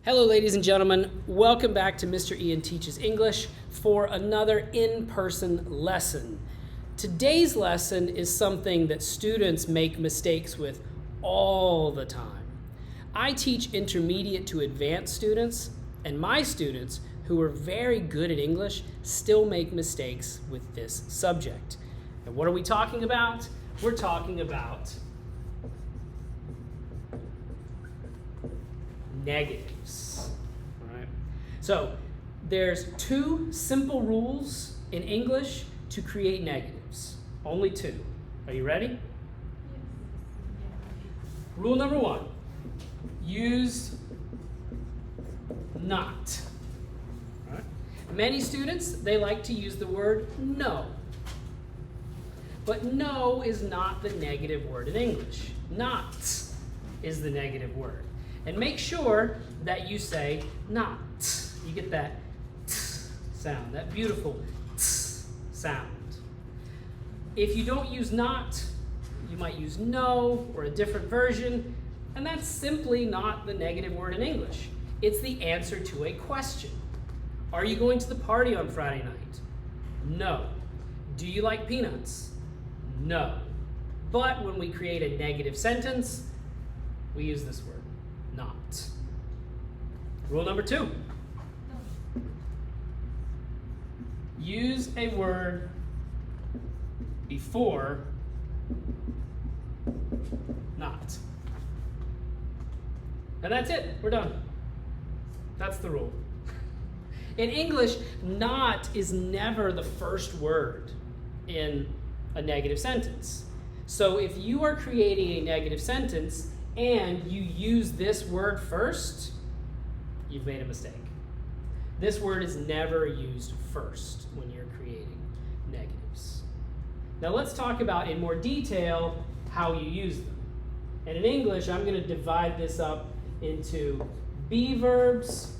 Hello, ladies and gentlemen. Welcome back to Mr. Ian Teaches English for another in-person lesson. Today's lesson is something that students make mistakes with all the time. I teach intermediate to advanced students, and my students, who are very good at English, still make mistakes with this subject. And what are we talking about? We're talking about negatives. All right. So there's two simple rules in English to create negatives. Only two. Are you ready? Rule number one, use not. All right. Many students, they like to use the word no. But no is not the negative word in English. Not is the negative word. And make sure that you say not. You get that t sound, that beautiful t sound. If you don't use not, you might use no or a different version, and that's simply not the negative word in English. It's the answer to a question. Are you going to the party on Friday night? No. Do you like peanuts? No. But when we create a negative sentence, we use this word. Not. Rule number two. Use a word before not. And that's it. We're done. That's the rule. In English, not is never the first word in a negative sentence. So if you are creating a negative sentence and you use this word first, you've made a mistake. This word is never used first when you're creating negatives. Now let's talk about in more detail how you use them. And in English, I'm going to divide this up into be verbs,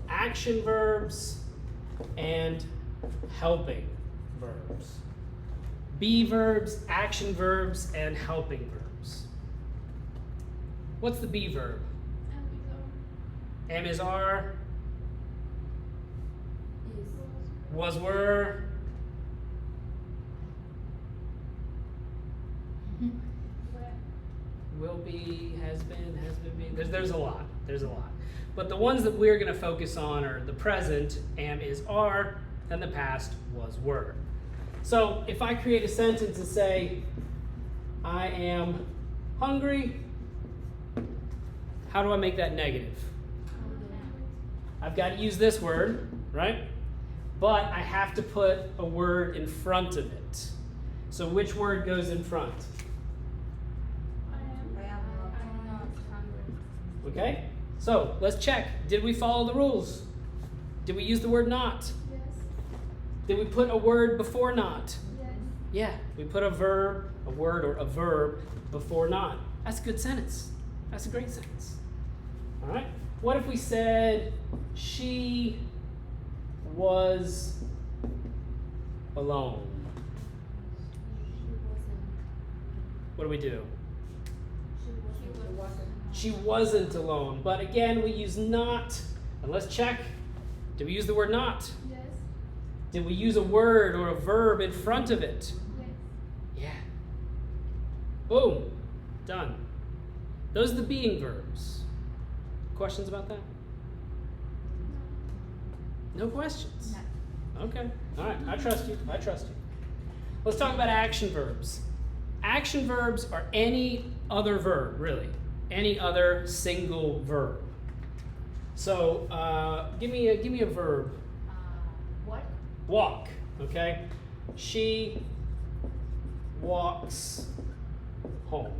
action verbs, and helping verbs. Be verbs, action verbs, and helping verbs. What's the be verb? Am is are. Was were. Will be, has been be. There's a lot. There's a lot. But the ones that we're going to focus on are the present, am is are, and the past, was were. So if I create a sentence and say, I am hungry, how do I make that negative? I've got to use this word, right? But I have to put a word in front of it. So which word goes in front? I am not hungry. Okay, so let's check. Did we follow the rules? Did we use the word not? Yes. Did we put a word before not? Yes. Yeah, we put a verb, a word, or a verb before not. That's a good sentence. That's a great sentence. All right. What if we said she was alone? What do we do? She wasn't alone. But again, we use not. And let's check. Did we use the word not? Yes. Did we use a word or a verb in front of it? Yes. Yeah. Boom. Done. Those are the being verbs. Questions about that? No questions? No. Okay. All right. I trust you. I trust you. Let's talk about action verbs. Action verbs are any other verb, really. Any other single verb. So give me a verb. What? Walk. Okay. She walks home.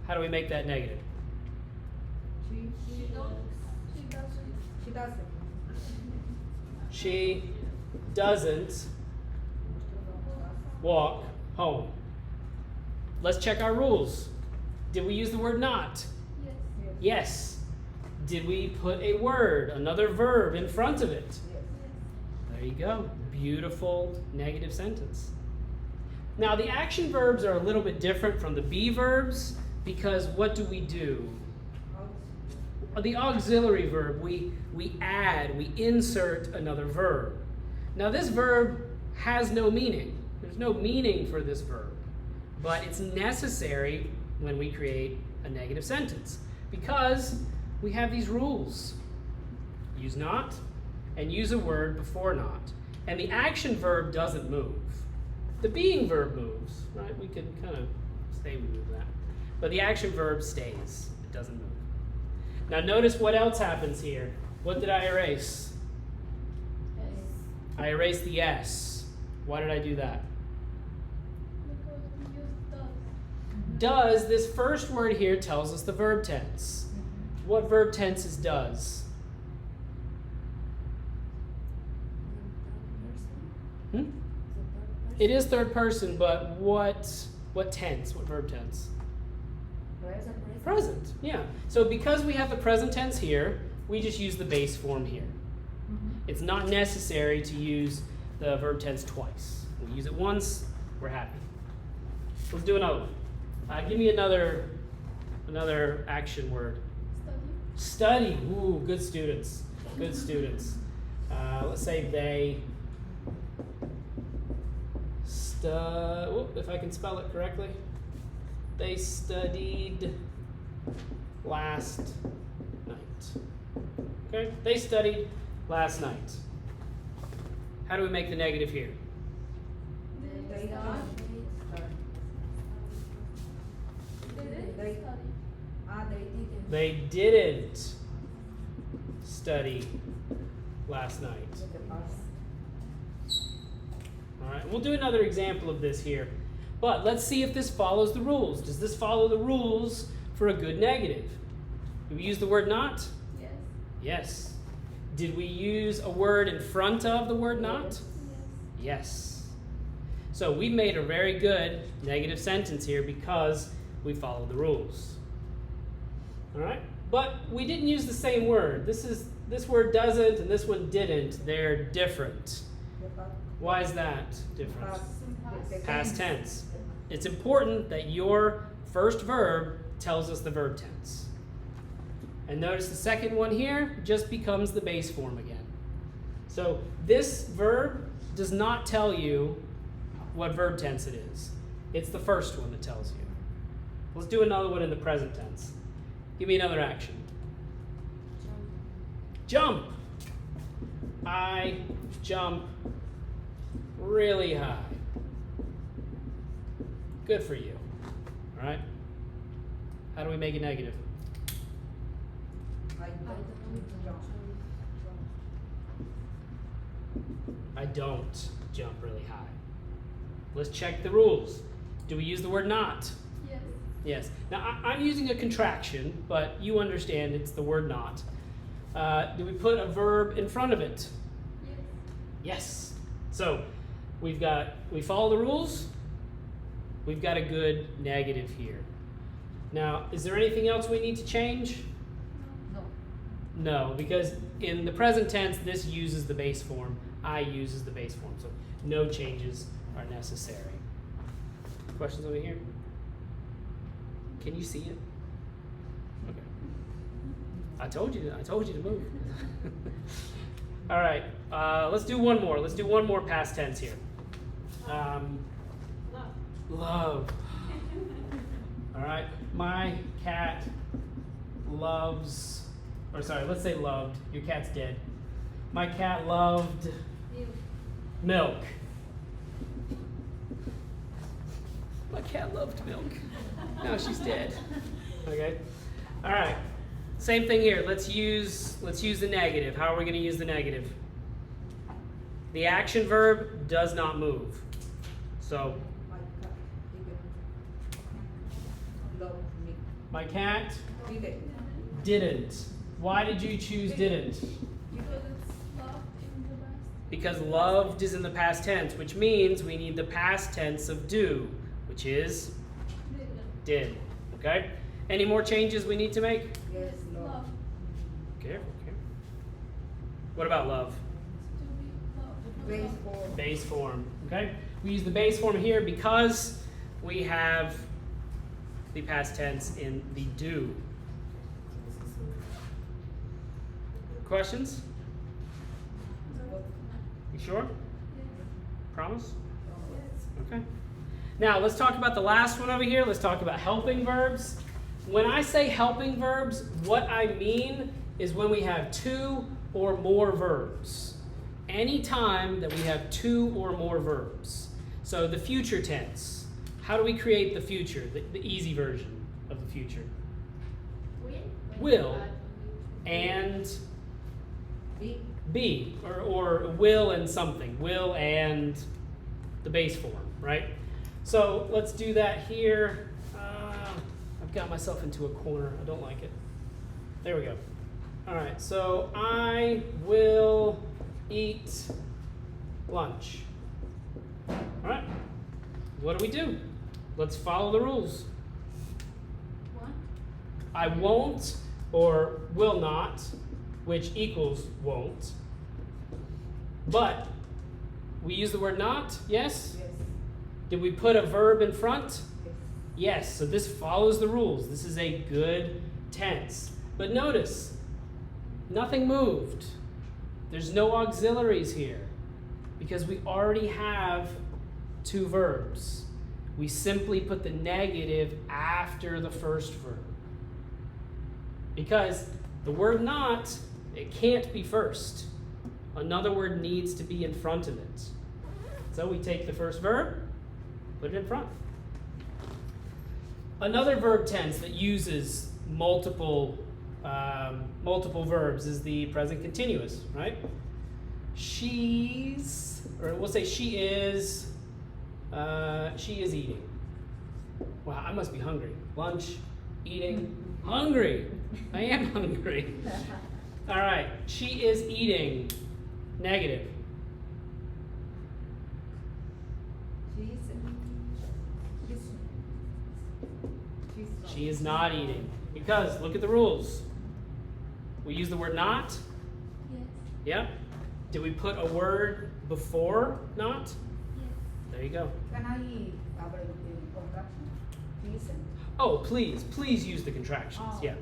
How do we make that negative? She doesn't walk home. Let's check our rules. Did we use the word not? Yes. Yes. Did we put a word, another verb in front of it? Yes. There you go. Beautiful negative sentence. Now the action verbs are a little bit different from the be verbs because what do we do? the auxiliary verb, we add, we insert another verb. Now this verb has no meaning. There's no meaning for this verb, but it's necessary when we create a negative sentence because we have these rules. Use not and use a word before not. And the action verb doesn't move. The being verb moves, right? We could kind of say we move that. But the action verb stays. It doesn't move. Now notice what else happens here. What did I erase? I erased the S. Why did I do that? Because we use Does, this first word here tells us the verb tense. What verb tense is does? It is third person, but what tense? What verb tense? Present, yeah. So because we have the present tense here, we just use the base form here. It's not necessary to use the verb tense twice. We use it once, we're happy. Let's do another one. Give me another action word. study. Study. Ooh, good students. Good students. Let's say they. If I can spell it correctly. They studied last night. Okay? They studied last night. How do we make the negative here? They They didn't study last night. All right, we'll do another example of this here. But let's see if this follows the rules. Does this follow the rules for a good negative? Did we use the word not? Yes. Yes. Did we use a word in front of the word not? Yes. Yes. So we made a very good negative sentence here because we followed the rules. All right? But we didn't use the same word. This word doesn't and this one didn't. They're different. Why is that different? Past tense. It's important that your first verb tells us the verb tense. And notice the second one here just becomes the base form again. So this verb does not tell you what verb tense it is. It's the first one that tells you. Let's do another one in the present tense. Give me another action. Jump. I jump really high. Good for you. All right? How do we make it negative? I don't jump really high. Let's check the rules. Do we use the word not? Yes. Yes. Now, I'm using a contraction, but you understand it's the word not. Do we put a verb in front of it? Yes. Yes. So, we follow the rules. We've got a good negative here. Now, is there anything else we need to change? No, because in the present tense, this uses the base form. I uses the base form. So, no changes are necessary. Questions over here? Can you see it? Okay. I told you to move. All right. Let's do one more. Let's do one more past tense here. Love. All right. My cat loves, or sorry, let's say loved. Your cat's dead. My cat loved milk. My cat loved milk. No, she's dead. Okay. All right. Same thing here. Let's use the negative. How are we going to use the negative? The action verb does not move. So my cat didn't. Why did you choose didn't? Because it's loved in the past. Because loved is in the past tense, which means we need the past tense of do, which is did. Okay? Any more changes we need to make? Yes. Love. Careful. What about love? To be loved. Base form. Okay? We use the base form here because we have the past tense in the do. Questions? No. You sure? Yes. Promise? Yes. Okay. Now let's talk about the last one over here. Let's talk about helping verbs. When I say helping verbs, what I mean is when we have two or more verbs. Any time that we have two or more verbs. So the future tense. How do we create the future, the easy version of the future? Will and be, or will and something. Will and the base form, right? So let's do that here. I've got myself into a corner. I don't like it. There we go. All right, so I will eat lunch. All right, what do? Let's follow the rules. One. I won't or will not, which equals won't. But we use the word not, yes? Yes. Did we put a verb in front? Yes. Yes, so this follows the rules. This is a good tense. But notice, nothing moved. There's no auxiliaries here because we already have two verbs. We simply put the negative after the first verb. Because the word not, it can't be first. Another word needs to be in front of it. So we take the first verb, put it in front. Another verb tense that uses multiple verbs is the present continuous, right? She's, or we'll say she is eating. Wow, I must be hungry. Lunch, eating, hungry. I am hungry. All right, she is eating. Negative. She is not eating. Because look at the rules. We use the word not. Yes. Yep. Did we put a word before not? Yes. There you go. Can I have a contraction? Please. Oh, please use the contractions. Oh. Yeah.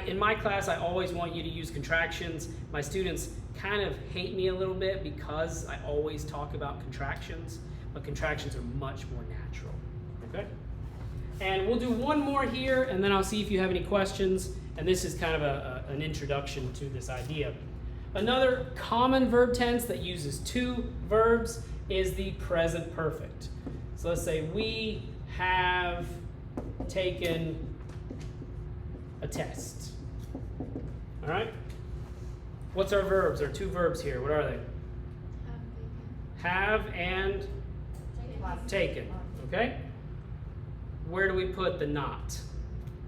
In my class, I always want you to use contractions. My students kind of hate me a little bit because I always talk about contractions, but contractions are much more natural. Okay? And we'll do one more here, and then I'll see if you have any questions. And this is kind of an introduction to this idea. Another common verb tense that uses two verbs is the present perfect. So let's say we have taken a test. All right? What's our verbs? Our two verbs here. What are they? Have and taken. Okay? Where do we put the not?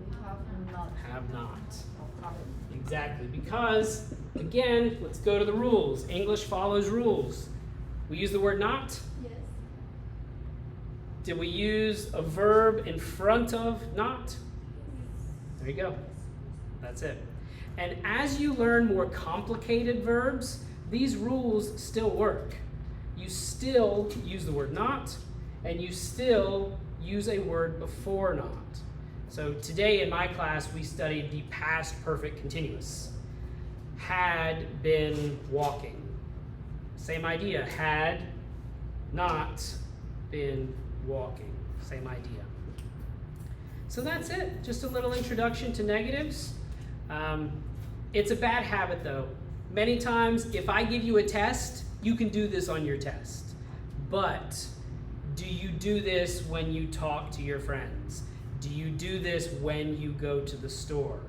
We have not. Have not. Okay. Exactly. Because, again, let's go to the rules. English follows rules. We use the word not. Yes. Did we use a verb in front of not? There you go. That's it. And as you learn more complicated verbs, these rules still work. You still use the word not, and you still use a word before not. So today in my class, we studied the past perfect continuous. Had been walking. Same idea. Had not been walking. Same idea. So that's it. Just a little introduction to negatives. It's a bad habit though. Many times, if I give you a test, you can do this on your test. But do you do this when you talk to your friends? Do you do this when you go to the store?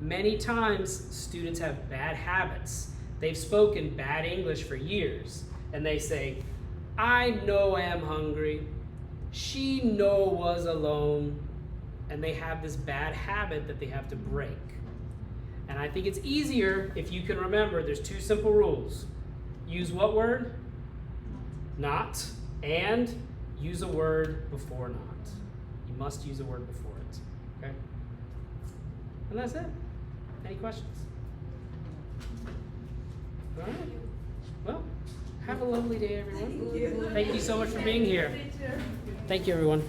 Many times, students have bad habits. They've spoken bad English for years, and they say, I know I am hungry. She know was alone. And they have this bad habit that they have to break. And I think it's easier if you can remember there's two simple rules. Use what word? Not. And use a word before not. You must use a word before it. Okay? And that's it. Any questions? All right. Well, have a lovely day, everyone. Thank you so much for being here. Thank you, everyone.